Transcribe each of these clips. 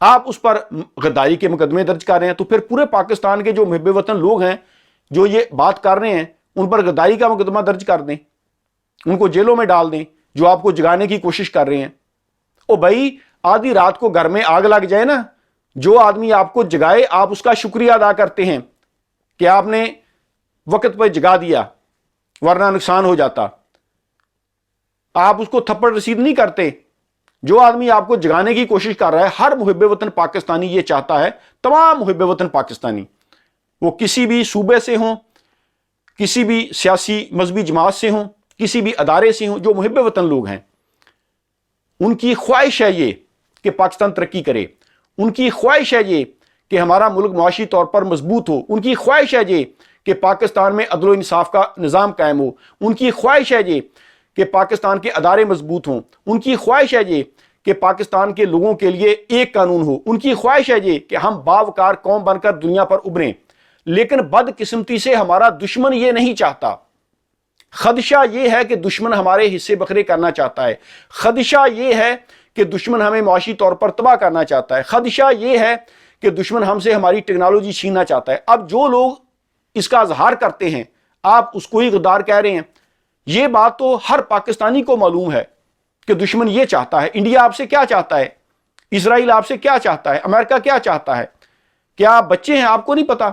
آپ اس پر غداری کے مقدمے درج کر رہے ہیں، تو پھر پورے پاکستان کے جو محب وطن لوگ ہیں جو یہ بات کر رہے ہیں ان پر غداری کا مقدمہ درج کر دیں، ان کو جیلوں میں ڈال دیں جو آپ کو جگانے کی کوشش کر رہے ہیں۔ او بھائی، آدھی رات کو گھر میں آگ لگ جائے نا، جو آدمی آپ کو جگائے آپ اس کا شکریہ ادا کرتے ہیں کہ آپ نے وقت پہ جگا دیا، ورنہ نقصان ہو جاتا۔ آپ اس کو تھپڑ رسید نہیں کرتے۔ جو آدمی آپ کو جگانے کی کوشش کر رہا ہے، ہر محب وطن پاکستانی یہ چاہتا ہے، تمام محب وطن پاکستانی، وہ کسی بھی صوبے سے ہوں، کسی بھی سیاسی مذہبی جماعت سے ہوں، کسی بھی ادارے سے ہوں، جو محب وطن لوگ ہیں، ان کی خواہش ہے یہ کہ پاکستان ترقی کرے، ان کی خواہش ہے یہ کہ ہمارا ملک معاشی طور پر مضبوط ہو، ان کی خواہش ہے یہ کہ پاکستان میں عدل و انصاف کا نظام قائم ہو، ان کی خواہش ہے یہ کہ پاکستان کے ادارے مضبوط ہوں، ان کی خواہش ہے یہ کہ پاکستان کے لوگوں کے لیے ایک قانون ہو، ان کی خواہش ہے یہ کہ ہم باوقار قوم بن کر دنیا پر ابھریں۔ لیکن بدقسمتی سے ہمارا دشمن یہ نہیں چاہتا۔ خدشہ یہ ہے کہ دشمن ہمارے حصے بکھرے کرنا چاہتا ہے، خدشہ یہ ہے کہ دشمن ہمیں معاشی طور پر تباہ کرنا چاہتا ہے، خدشہ یہ ہے کہ دشمن ہم سے ہماری ٹیکنالوجی چھیننا چاہتا ہے۔ اب جو لوگ اس کا اظہار کرتے ہیں آپ اس کو ہی غدار کہہ رہے ہیں۔ یہ بات تو ہر پاکستانی کو معلوم ہے کہ دشمن یہ چاہتا ہے۔ انڈیا آپ سے کیا چاہتا ہے؟ اسرائیل آپ سے کیا چاہتا ہے؟ امریکہ کیا چاہتا ہے؟ کیا آپ بچے ہیں؟ آپ کو نہیں پتا؟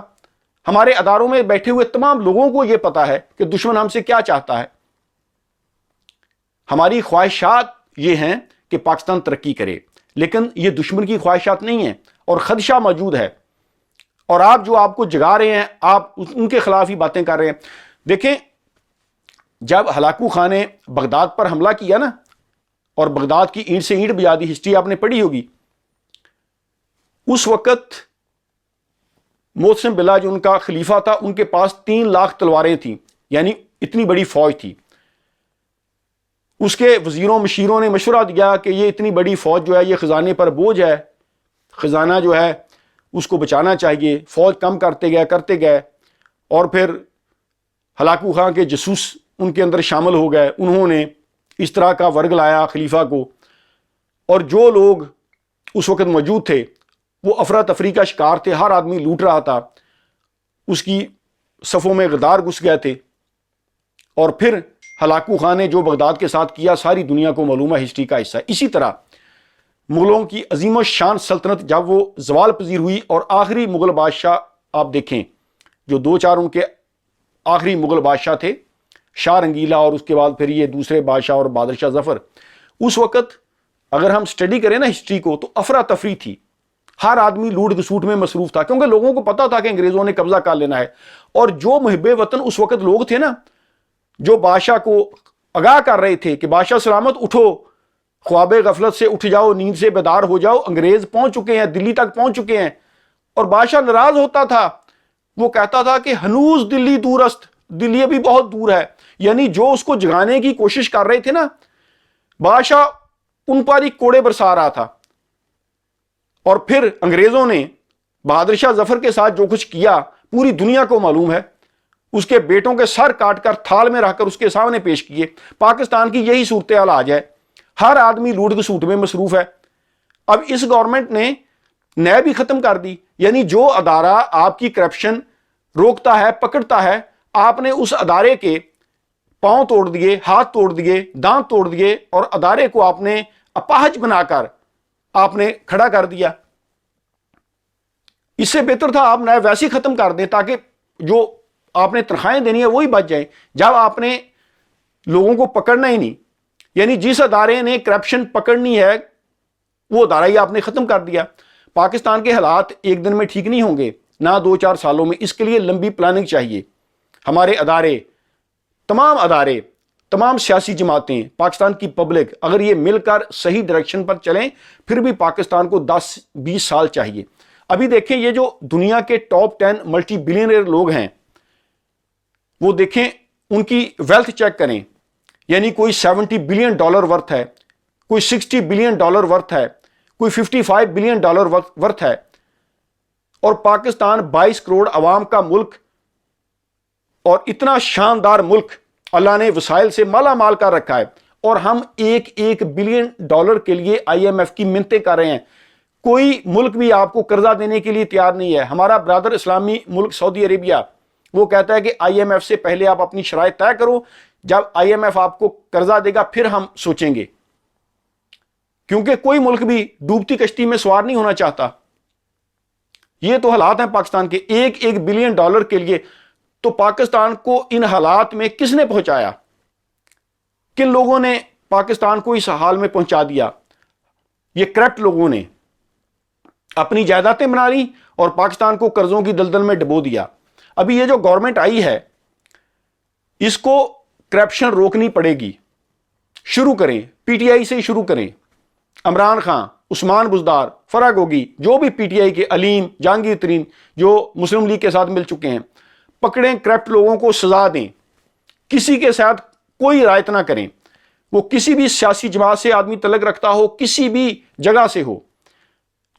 ہمارے اداروں میں بیٹھے ہوئے تمام لوگوں کو یہ پتا ہے کہ دشمن ہم سے کیا چاہتا ہے۔ ہماری خواہشات یہ ہیں کہ پاکستان ترقی کرے، لیکن یہ دشمن کی خواہشات نہیں ہیں، اور خدشہ موجود ہے، اور آپ کو جگا رہے ہیں، آپ ان کے خلاف ہی باتیں کر رہے ہیں۔ دیکھیں، جب ہلاکو خان نے بغداد پر حملہ کیا نا، اور بغداد کی اینٹ سے اینٹ بجا دی، ہسٹری آپ نے پڑھی ہوگی، اس وقت محسن بلّہ جو ان کا خلیفہ تھا، ان کے پاس 3 لاکھ تلواریں تھیں، یعنی اتنی بڑی فوج تھی۔ اس کے وزیروں مشیروں نے مشورہ دیا کہ یہ اتنی بڑی فوج جو ہے یہ خزانے پر بوجھ ہے، خزانہ جو ہے اس کو بچانا چاہیے۔ فوج کم کرتے گئے، اور پھر ہلاکو خان کے جاسوس ان کے اندر شامل ہو گئے، انہوں نے اس طرح کا ورگ لایا خلیفہ کو، اور جو لوگ اس وقت موجود تھے وہ افراتفری کا شکار تھے، ہر آدمی لوٹ رہا تھا، اس کی صفوں میں غدار گھس گئے تھے۔ اور پھر ہلاکو خان نے جو بغداد کے ساتھ کیا ساری دنیا کو معلوم ہے، ہسٹری کا حصہ ہے۔ اسی طرح مغلوں کی عظیم الشان سلطنت جب وہ زوال پذیر ہوئی، اور آخری مغل بادشاہ آپ دیکھیں، جو 2-4 ان کے آخری مغل بادشاہ تھے، شاہ رنگیلا، اور اس کے بعد پھر یہ دوسرے بادشاہ اور بہادر شاہ ظفر، اس وقت اگر ہم سٹڈی کریں نا ہسٹری کو، تو افراتفری تھی، ہر آدمی لوٹ گسوٹ میں مصروف تھا، کیونکہ لوگوں کو پتا تھا کہ انگریزوں نے قبضہ کر لینا ہے۔ اور جو محب وطن اس وقت لوگ تھے نا، جو بادشاہ کو آگاہ کر رہے تھے کہ بادشاہ سلامت اٹھو، خواب غفلت سے اٹھ جاؤ، نیند سے بیدار ہو جاؤ، انگریز پہنچ چکے ہیں، دلی تک پہنچ چکے ہیں، اور بادشاہ ناراض ہوتا تھا، وہ کہتا تھا کہ ہنوز دلی دور است، دلی ابھی بہت دور ہے، یعنی جو اس کو جگانے کی کوشش کر رہے تھے نا، بادشاہ ان پر ہی کوڑے برسا رہا تھا۔ اور پھر انگریزوں نے بہادر شاہ ظفر کے ساتھ جو کچھ کیا پوری دنیا کو معلوم ہے، اس کے بیٹوں کے سر کاٹ کر تھال میں رکھ کر اس کے سامنے پیش کیے۔ پاکستان کی یہی صورتحال آج ہے، ہر آدمی لوٹ گسوٹ میں مصروف ہے۔ اب اس گورنمنٹ نے نیب بھی ختم کر دی، یعنی جو ادارہ آپ کی کرپشن روکتا ہے، پکڑتا ہے، آپ نے اس ادارے کے پاؤں توڑ دیے، ہاتھ توڑ دیے، دانت توڑ دیے، اور ادارے کو آپ نے اپاہج بنا کر آپ نے کھڑا کر دیا۔ اس سے بہتر تھا آپ نیب ویسے ہی ختم کر دیں، تاکہ جو آپ نے تنخواہیں دینی ہے وہی بچ جائیں، جب آپ نے لوگوں کو پکڑنا ہی نہیں، یعنی جس ادارے نے کرپشن پکڑنی ہے وہ ادارہ ہی آپ نے ختم کر دیا۔ پاکستان کے حالات ایک دن میں ٹھیک نہیں ہوں گے، نہ 2-4 سالوں میں، اس کے لیے لمبی پلاننگ چاہیے۔ ہمارے ادارے، تمام سیاسی جماعتیں، پاکستان کی پبلک، اگر یہ مل کر صحیح ڈائریکشن پر چلیں، پھر بھی پاکستان کو 10-20 سال چاہیے۔ ابھی دیکھیں، یہ جو دنیا کے ٹاپ 10 ملٹی بلینئر لوگ ہیں، وہ دیکھیں ان کی ویلتھ چیک کریں، یعنی کوئی $70 بلین ورتھ ہے، کوئی $60 بلین ورتھ ہے، کوئی $55 بلین ورتھ ہے، اور پاکستان 22 کروڑ عوام کا ملک، اور اتنا شاندار ملک اللہ نے وسائل سے مالا مال کر رکھا ہے، اور ہم $1 بلین کے لیے IMF کی منتیں کر رہے ہیں۔ کوئی ملک بھی آپ کو قرضہ دینے کے لیے تیار نہیں ہے. ہمارا برادر اسلامی ملک سعودی عربیہ وہ کہتا ہے کہ آئی ایم ایف سے پہلے آپ اپنی شرائط طے کرو, جب آئی ایم ایف آپ کو قرضہ دے گا پھر ہم سوچیں گے, کیونکہ کوئی ملک بھی ڈوبتی کشتی میں سوار نہیں ہونا چاہتا. یہ تو حالات ہیں پاکستان کے. $1 بلین کے لیے تو پاکستان کو ان حالات میں کس نے پہنچایا؟ کن لوگوں نے پاکستان کو اس حال میں پہنچا دیا؟ یہ کرپٹ لوگوں نے اپنی جائیدادیں بنا لی اور پاکستان کو قرضوں کی دلدل میں ڈبو دیا. ابھی یہ جو گورنمنٹ آئی ہے اس کو کرپشن روکنی پڑے گی. شروع کریں, پی ٹی آئی سے شروع کریں. عمران خان, عثمان بزدار, فرح گوگی, جو بھی پی ٹی آئی کے, علیم, جہانگیر ترین جو مسلم لیگ کے ساتھ مل چکے ہیں, پکڑیں کرپٹ لوگوں کو سزا دیں. کسی کے ساتھ کوئی رعایت نہ کریں. وہ کسی بھی سیاسی جماعت سے آدمی تعلق رکھتا ہو, کسی بھی جگہ سے ہو,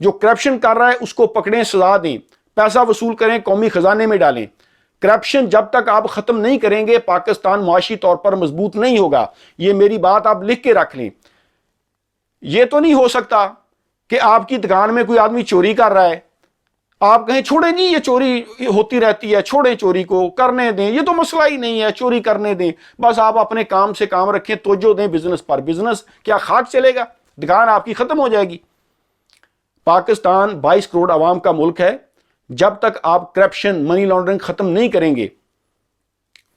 جو کرپشن کر رہا ہے اس کو پکڑیں, سزا دیں, پیسہ وصول کریں, قومی خزانے میں ڈالیں. کرپشن جب تک آپ ختم نہیں کریں گے پاکستان معاشی طور پر مضبوط نہیں ہوگا. یہ میری بات آپ لکھ کے رکھ لیں. یہ تو نہیں ہو سکتا کہ آپ کی دکان میں کوئی آدمی چوری کر رہا ہے, آپ کہیں چھوڑیں جی یہ چوری ہوتی رہتی ہے, چھوڑیں چوری کو, کرنے دیں, یہ تو مسئلہ ہی نہیں ہے, چوری کرنے دیں, بس آپ اپنے کام سے کام رکھیں, توجہ دیں بزنس پر. بزنس کیا خاک چلے گا؟ دکان آپ کی ختم ہو جائے گی. پاکستان 22 کروڑ عوام کا ملک ہے. جب تک آپ کرپشن, منی لانڈرنگ ختم نہیں کریں گے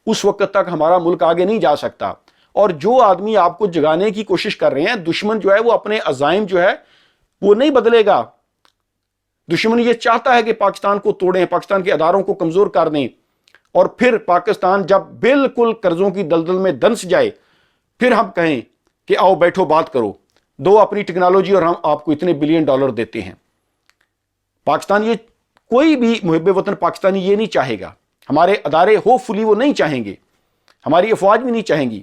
اس وقت تک ہمارا ملک آگے نہیں جا سکتا. اور جو آدمی آپ کو جگانے کی کوشش کر رہے ہیں, دشمن جو ہے وہ اپنے عزائم جو ہے وہ نہیں بدلے گا. دشمن یہ چاہتا ہے کہ پاکستان کو توڑیں, پاکستان کے اداروں کو کمزور کر دیں, اور پھر پاکستان جب بالکل قرضوں کی دلدل میں دنس جائے پھر ہم کہیں کہ آؤ بیٹھو بات کرو, دو اپنی ٹیکنالوجی اور ہم آپ کو اتنے $1 بلین دیتے ہیں. پاکستان یہ کوئی بھی محب وطن پاکستانی یہ نہیں چاہے گا. ہمارے ادارے ہوپ فلی وہ نہیں چاہیں گے, ہماری افواج بھی نہیں چاہیں گی.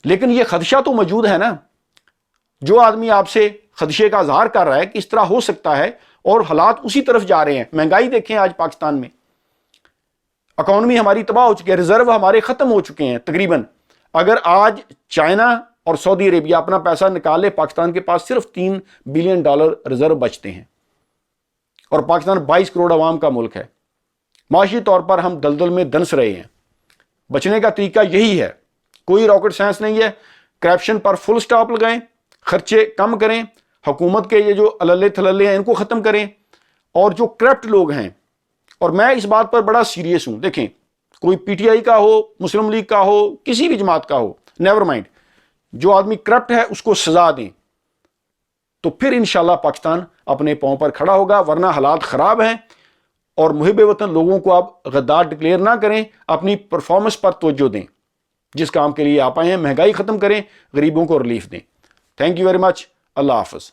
لیکن یہ خدشہ تو موجود ہے نا. جو آدمی آپ سے خدشے کا اظہار کر رہا ہے کہ اس طرح ہو سکتا ہے, اور حالات اسی طرف جا رہے ہیں. مہنگائی دیکھیں آج پاکستان میں, اکانومی ہماری تباہ ہو چکی ہے, ریزرو ہمارے ختم ہو چکے ہیں تقریباً. اگر آج چائنا اور سعودی عربیہ اپنا پیسہ نکالے, پاکستان کے پاس صرف $3 بلین ریزرو بچتے ہیں, اور پاکستان 22 کروڑ عوام کا ملک ہے. معاشی طور پر ہم دلدل میں دنس رہے ہیں. بچنے کا طریقہ یہی ہے, کوئی راکٹ سائنس نہیں ہے. کرپشن پر فل سٹاپ لگائیں, خرچے کم کریں, حکومت کے یہ جو اللے تھللے ہیں ان کو ختم کریں, اور جو کرپٹ لوگ ہیں, اور میں اس بات پر بڑا سیریس ہوں, دیکھیں کوئی پی ٹی آئی کا ہو, مسلم لیگ کا ہو, کسی بھی جماعت کا ہو, نیور مائنڈ, جو آدمی کرپٹ ہے اس کو سزا دیں تو پھر انشاءاللہ پاکستان اپنے پاؤں پر کھڑا ہوگا. ورنہ حالات خراب ہیں, اور محب وطن لوگوں کو آپ غدار ڈکلیئر نہ کریں, اپنی پرفارمنس پر توجہ دیں. جس کام کے لیے آپ آئے ہیں, مہنگائی ختم کریں, غریبوں کو ریلیف دیں. Thank you very much. اللہ حافظ.